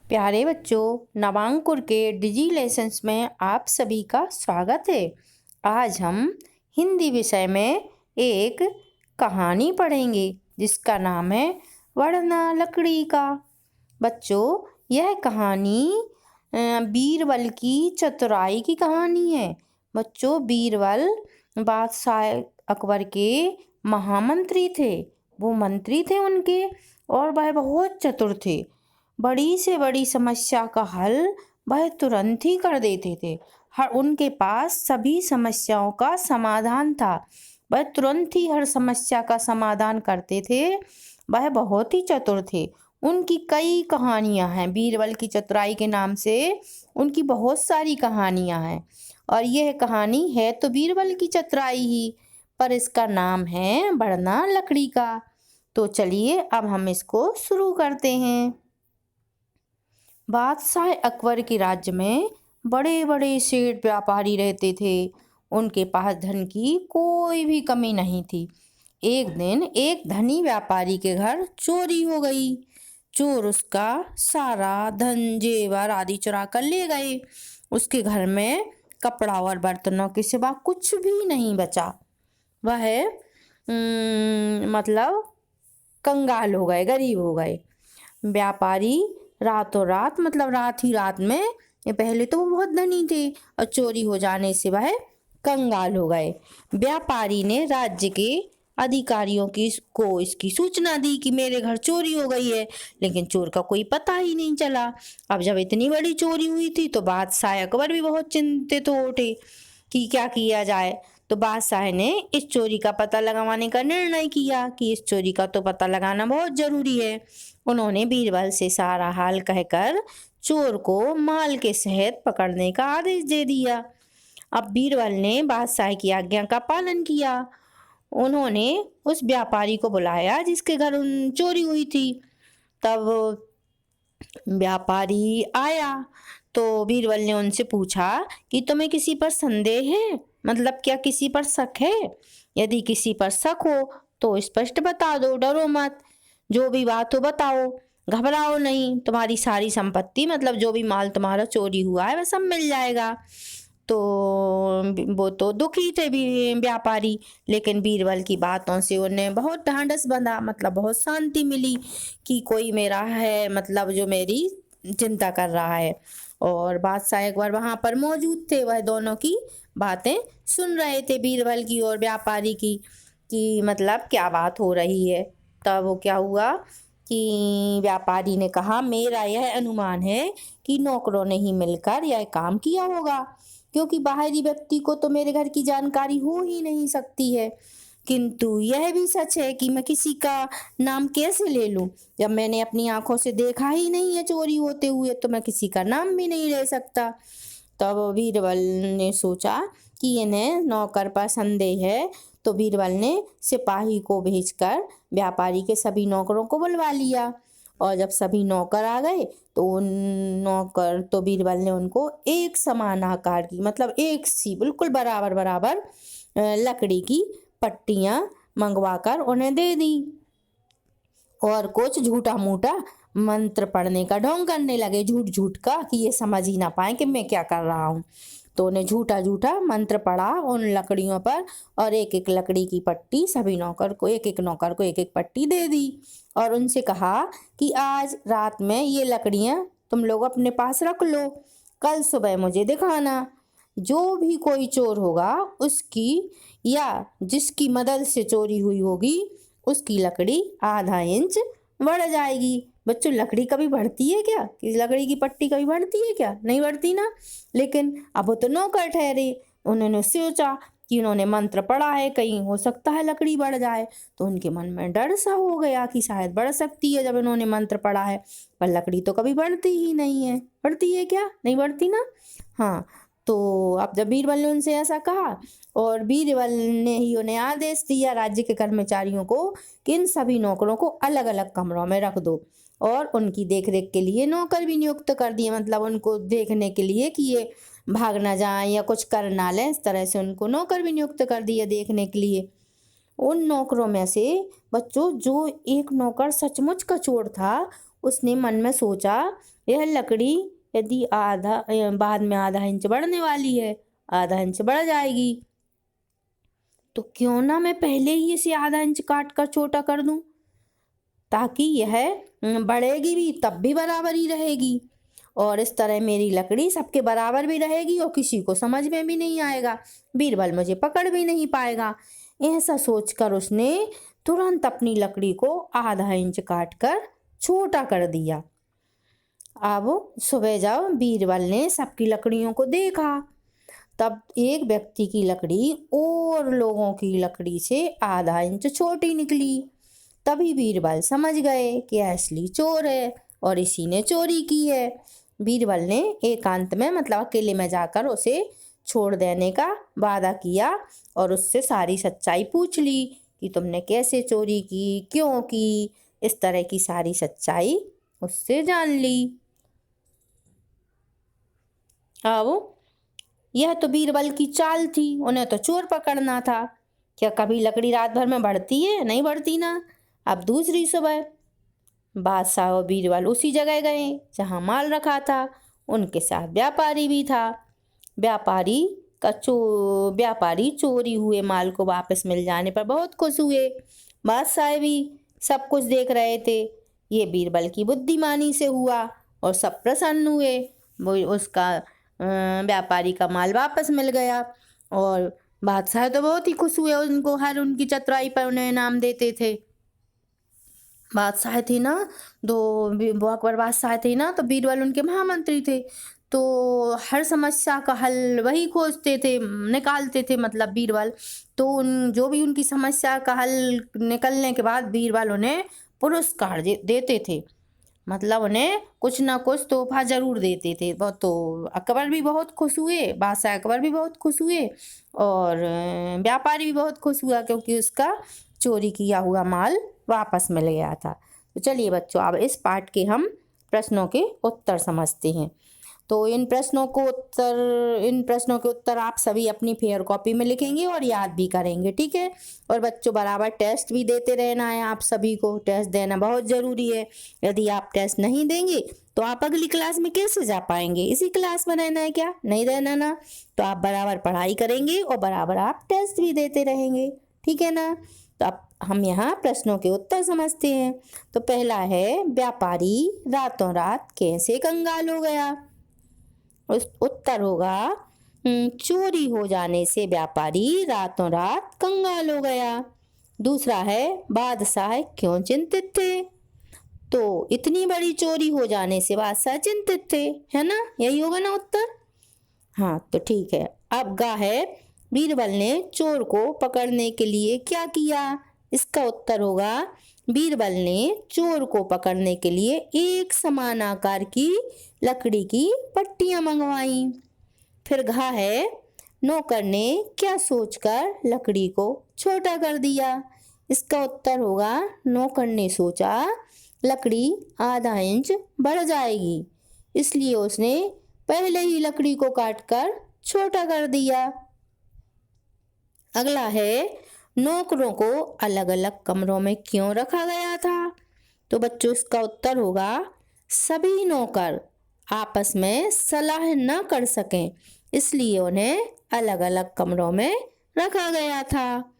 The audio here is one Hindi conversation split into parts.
प्यारे बच्चों, नवांकुर के डिजी लेसन्स में आप सभी का स्वागत है। आज हम हिंदी विषय में एक कहानी पढ़ेंगे जिसका नाम है वरना लकड़ी का। बच्चों, यह कहानी बीरबल की चतुराई की कहानी है। बच्चों, बीरबल बादशाह अकबर के महामंत्री थे। वो मंत्री थे उनके, और वह बहुत चतुर थे। बड़ी से बड़ी समस्या का हल वह तुरंत ही कर देते थे। हर उनके पास सभी समस्याओं का समाधान था। वह तुरंत ही हर समस्या का समाधान करते थे। वह बहुत ही चतुर थे। उनकी कई कहानियां हैं। बीरबल की चतुराई के नाम से उनकी बहुत सारी कहानियां हैं, और यह कहानी है तो बीरबल की चतुराई ही, पर इसका नाम है बढ़ना लकड़ी का। तो चलिए अब हम इसको शुरू करते हैं। बादशाह अकबर के राज्य में बड़े बड़े सेठ व्यापारी रहते थे। उनके पास धन की कोई भी कमी नहीं थी। एक दिन एक धनी व्यापारी के घर चोरी हो गई। चोर उसका सारा धन, जेवर आदि चुरा कर ले गए। उसके घर में कपड़ा और बर्तनों के सिवा कुछ भी नहीं बचा। वह मतलब कंगाल हो गए, गरीब हो गए। व्यापारी रातों रात, मतलब रात ही रात में, ये पहले तो वो बहुत धनी थे और चोरी हो जाने से वह कंगाल हो गए। व्यापारी ने राज्य के अधिकारियों को इसकी सूचना दी कि मेरे घर चोरी हो गई है, लेकिन चोर का कोई पता ही नहीं चला। अब जब इतनी बड़ी चोरी हुई थी तो बादशाह अकबर भी बहुत चिंतित हो उठे कि क्या किया जाए। तो बादशाह ने इस चोरी का पता लगाने का निर्णय किया कि इस चोरी का तो पता लगाना बहुत जरूरी है। उन्होंने बीरबल से सारा हाल कहकर चोर को माल के सहित पकड़ने का आदेश दे दिया। अब बीरबल ने बादशाह की आज्ञा का पालन किया। उन्होंने उस व्यापारी को बुलाया जिसके घर चोरी हुई थी। तब व्यापारी आया तो बीरबल ने उनसे पूछा कि तुम्हें किसी पर संदेह है, मतलब क्या किसी पर शक है? यदि किसी पर शक हो तो स्पष्ट बता दो, डरो मत। जो भी बात हो बताओ, घबराओ नहीं। तुम्हारी सारी संपत्ति, मतलब जो भी माल तुम्हारा चोरी हुआ है वह सब मिल जाएगा। तो वो तो दुखी थे भी व्यापारी, लेकिन बीरबल की बातों से उन्हें बहुत ढांढस बंधा, मतलब बहुत शांति मिली कि कोई मेरा है, मतलब जो मेरी चिंता कर रहा है। और बादशाह एक बार वहां पर मौजूद थे। वह दोनों की बातें सुन रहे थे, बीरबल की और व्यापारी की, कि मतलब क्या बात हो रही है। तब वो क्या हुआ कि व्यापारी ने कहा, मेरा यह अनुमान है कि नौकरों ने ही मिलकर यह काम किया होगा, क्योंकि बाहरी व्यक्ति को तो मेरे घर की जानकारी हो ही नहीं सकती है। किंतु यह भी सच है कि मैं किसी का नाम कैसे ले लूं? जब मैंने अपनी आंखों से देखा ही नहीं है चोरी होते हुए, तो मैं किसी का नाम भी नहीं ले सकता। तब बीरबल ने सोचा कि इन्हें नौकर पर संदेह है, तो बीरबल ने सिपाही को भेजकर व्यापारी के सभी नौकरों को बुलवा लिया। और जब सभी नौकर आ गए तो उन नौकर तो बीरबल ने उनको एक समान आकार की, मतलब एक सी बिल्कुल बराबर बराबर लकड़ी की पट्टियां मंगवाकर उन्हें दे दी, और कुछ झूठा मूठा मंत्र पढ़ने का ढोंग करने लगे, झूठ झूठ का, कि ये समझ ही ना पाए कि मैं क्या कर रहा हूँ। तो उन्हें झूठा झूठा मंत्र पढ़ा उन लकड़ियों पर, और एक एक लकड़ी की पट्टी सभी नौकर को, एक एक नौकर को एक एक पट्टी दे दी, और उनसे कहा कि आज रात में ये लकड़ियां तुम लोग अपने पास रख लो, कल सुबह मुझे दिखाना। जो भी कोई चोर होगा उसकी, या जिसकी मदद से चोरी हुई होगी, उसकी लकड़ी आधा इंच बढ़ जाएगी। बच्चों, लकड़ी कभी बढ़ती है क्या? कि लकड़ी की पट्टी कभी बढ़ती है क्या? नहीं बढ़ती ना। लेकिन अब वो तो नौकर ठहरे, उन्होंने सोचा कि उन्होंने मंत्र पढ़ा है, कहीं हो सकता है लकड़ी बढ़ जाए। तो उनके मन में डर सा हो गया कि शायद बढ़ सकती है जब इन्होंने मंत्र पढ़ा है, पर लकड़ी तो कभी बढ़ती ही नहीं है। बढ़ती है क्या? नहीं बढ़ती ना। हाँ, तो अब जब बीरबल ने उनसे ऐसा कहा, और बीरबल ने ही उन्हें आदेश दिया राज्य के कर्मचारियों को कि इन सभी नौकरों को अलग अलग कमरों में रख दो, और उनकी देखरेख के लिए नौकर भी नियुक्त कर दिए, मतलब उनको देखने के लिए कि ये भाग ना जाए या कुछ कर ना लें, इस तरह से उनको नौकर भी नियुक्त कर दिए देखने के लिए। उन नौकरों में से बच्चों, जो एक नौकर सचमुच का चोर था, उसने मन में सोचा, यह लकड़ी यदि बाद में आधा इंच बढ़ने वाली है, आधा इंच बढ़ जाएगी, तो क्यों ना मैं पहले ही इसे आधा इंच काट कर छोटा कर दूं, ताकि यह बढ़ेगी भी तब भी बराबर ही रहेगी, और इस तरह मेरी लकड़ी सबके बराबर भी रहेगी और किसी को समझ में भी नहीं आएगा, बीरबल मुझे पकड़ भी नहीं पाएगा। ऐसा सोचकर उसने तुरंत अपनी लकड़ी को आधा इंच काट कर छोटा कर दिया। अब सुबह जब बीरबल ने सबकी लकड़ियों को देखा, तब एक व्यक्ति की लकड़ी और लोगों की लकड़ी से आधा इंच छोटी निकली। तभी बीरबल समझ गए कि यह असली चोर है और इसी ने चोरी की है। बीरबल ने एकांत में मतलब अकेले में जाकर उसे छोड़ देने का वादा किया और उससे सारी सच्चाई पूछ ली कि तुमने कैसे चोरी की, क्यों की, इस तरह की सारी सच्चाई उससे जान ली। अब यह तो बीरबल की चाल थी, उन्हें तो चोर पकड़ना था। क्या कभी लकड़ी रात भर में बढ़ती है? नहीं बढ़ती ना। अब दूसरी सुबह बादशाह और बीरबल उसी जगह गए जहां माल रखा था। उनके साथ व्यापारी भी था। व्यापारी चोरी हुए माल को वापस मिल जाने पर बहुत खुश हुए। बादशाह भी सब कुछ देख रहे थे। ये बीरबल की बुद्धिमानी से हुआ और सब प्रसन्न हुए। वो उसका व्यापारी का माल वापस मिल गया और बादशाह तो बहुत ही खुश हुए। उनको हर उनकी चतुराई पर उन्हें इनाम देते थे। बादशाह थे ना, वो अकबर बादशाह थे ना, तो बीरबल उनके महामंत्री थे, तो हर समस्या का हल वही खोजते थे, निकालते थे मतलब बीरबल। तो जो भी उनकी समस्या का हल निकलने के बाद बीरबल उन्हें पुरस्कार देते थे, मतलब उन्हें कुछ ना कुछ तोहफा जरूर देते थे। तो अकबर भी बहुत खुश हुए, बादशाह अकबर भी बहुत खुश हुए और व्यापारी भी बहुत खुश हुआ, क्योंकि उसका चोरी किया हुआ माल वापस मिल गया था। तो चलिए बच्चों, अब इस पाठ के हम प्रश्नों के उत्तर समझते हैं। तो इन प्रश्नों के उत्तर आप सभी अपनी फेयर कॉपी में लिखेंगे और याद भी करेंगे, ठीक है। और बच्चों बराबर टेस्ट भी देते रहना है। आप सभी को टेस्ट देना बहुत ज़रूरी है। यदि आप टेस्ट नहीं देंगे तो आप अगली क्लास में कैसे जा पाएंगे? इसी क्लास में रहना है क्या? नहीं रहना ना। तो आप बराबर पढ़ाई करेंगे और बराबर आप टेस्ट भी देते रहेंगे, ठीक है ना। तो अब हम यहाँ प्रश्नों के उत्तर समझते हैं। तो पहला है, व्यापारी रातों रात कैसे कंगाल हो गया? उस उत्तर होगा, चोरी हो जाने से व्यापारी रातों रात कंगाल हो गया। दूसरा है, बादशाह क्यों चिंतित थे? तो इतनी बड़ी चोरी हो जाने से बादशाह चिंतित थे, है ना। यही होगा ना उत्तर। हाँ तो ठीक है। अब गा है, बीरबल ने चोर को पकड़ने के लिए क्या किया? इसका उत्तर होगा, बीरबल ने चोर को पकड़ने के लिए एक समान आकार की लकड़ी की पट्टियां मंगवाई। फिर घा है, नौकर ने क्या सोचकर लकड़ी को छोटा कर दिया? इसका उत्तर होगा, नौकर ने सोचा लकड़ी आधा इंच बढ़ जाएगी, इसलिए उसने पहले ही लकड़ी को काटकर छोटा कर दिया। अगला है, नौकरों को अलग अलग कमरों में क्यों रखा गया था? तो बच्चों इसका उत्तर होगा, सभी नौकर आपस में सलाह न कर सकें, इसलिए उन्हें अलग अलग कमरों में रखा गया था।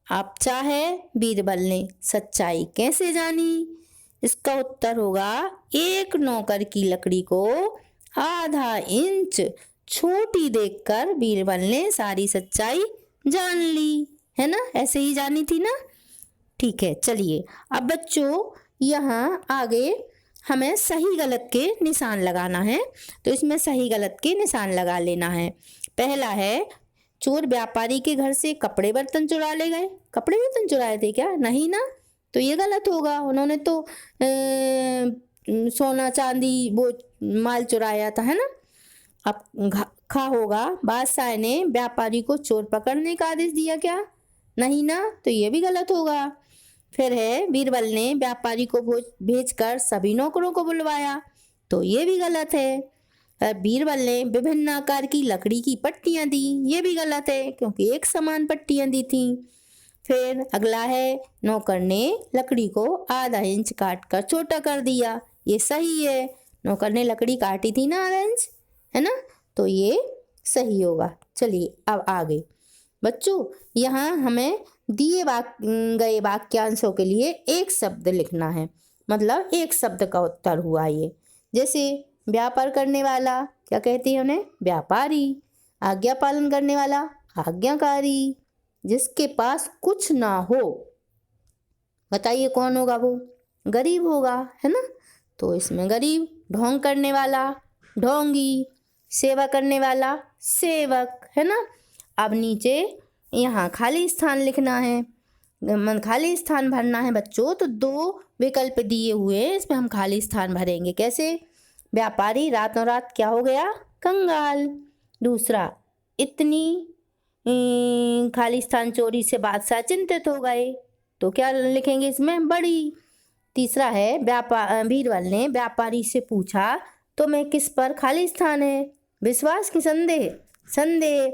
आप चाहे बीरबल ने सच्चाई कैसे जानी? इसका उत्तर होगा, एक नौकर की लकड़ी को आधा इंच छोटी देखकर बीरबल ने सारी सच्चाई जान ली, है ना। ऐसे ही जानी थी ना। ठीक है, चलिए अब बच्चों यहाँ आगे हमें सही गलत के निशान लगाना है। तो इसमें सही गलत के निशान लगा लेना है। पहला है, चोर व्यापारी के घर से कपड़े बर्तन चुरा ले गए। कपड़े बर्तन चुराए थे क्या? नहीं ना, तो ये गलत होगा। उन्होंने तो सोना चांदी वो माल चुराया था, है ना। अब खा होगा, बादशाह ने व्यापारी को चोर पकड़ने का आदेश दिया क्या? नहीं ना, तो ये भी गलत होगा। फिर है, बीरबल ने व्यापारी को भेजकर सभी नौकरों को बुलवाया, तो ये भी गलत है। बीरबल ने विभिन्न आकार की लकड़ी की पट्टियां दी, ये भी गलत है, क्योंकि एक समान पट्टियां दी थी। फिर अगला है, नौकर ने लकड़ी को आधा इंच काट कर छोटा कर दिया, ये सही है। नौकर ने लकड़ी काटी थी ना ऑरेंज, है ना, तो ये सही होगा। चलिए अब आगे बच्चों, यहाँ हमें दिए गए वाक्यांशों के लिए एक शब्द लिखना है, मतलब एक शब्द का उत्तर हुआ ये। जैसे व्यापार करने वाला क्या कहते हैं उन्हें? व्यापारी। आज्ञा पालन करने वाला आज्ञाकारी। जिसके पास कुछ ना हो, बताइए कौन होगा वो? गरीब होगा, है ना, तो इसमें गरीब। ढोंग करने वाला ढोंगी। सेवा करने वाला सेवक, है ना। अब नीचे यहाँ खाली स्थान लिखना है, खाली स्थान भरना है बच्चों। तो 2 विकल्प दिए हुए हैं, इसमें हम खाली स्थान भरेंगे। कैसे? व्यापारी रातों रात क्या हो गया? कंगाल। दूसरा, इतनी खाली स्थान चोरी से बादशाह चिंतित हो गए, तो क्या लिखेंगे इसमें? बड़ी। तीसरा है बीरबल ने व्यापारी से पूछा तुम्हें किस पर खाली स्थान है? विश्वास की संदेह? संदेह।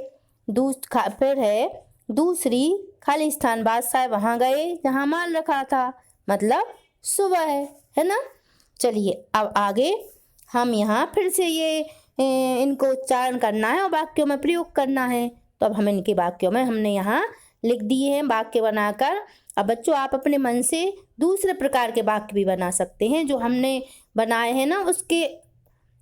फिर है दूसरी, खाली स्थान बादशाह वहाँ गए जहाँ माल रखा था, मतलब सुबह, है ना। चलिए अब आगे हम यहाँ फिर से ये इनको उच्चारण करना है और वाक्यों में प्रयोग करना है। तो अब हम इनके वाक्यों में हमने यहाँ लिख दिए हैं वाक्य बनाकर। अब बच्चों आप अपने मन से दूसरे प्रकार के वाक्य भी बना सकते हैं, जो हमने बनाए हैं ना उसके,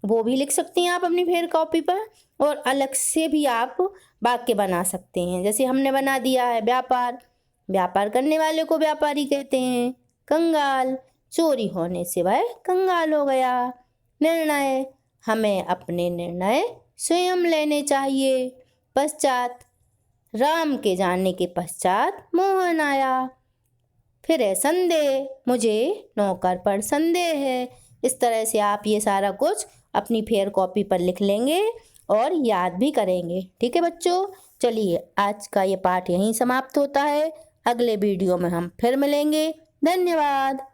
वो भी लिख सकती हैं आप अपनी फेयर कॉपी पर, और अलग से भी आप वाक्य बना सकते हैं। जैसे हमने बना दिया है व्यापार करने वाले को व्यापारी कहते हैं। कंगाल, चोरी होने से वह कंगाल हो गया। निर्णय, हमें अपने निर्णय स्वयं लेने चाहिए। पश्चात, राम के जाने के पश्चात मोहन आया। फिर है संदेह, मुझे नौकर पर संदेह है। इस तरह से आप ये सारा कुछ अपनी फेयर कॉपी पर लिख लेंगे और याद भी करेंगे। ठीक है बच्चों, चलिए आज का ये पाठ यहीं समाप्त होता है। अगले वीडियो में हम फिर मिलेंगे। धन्यवाद।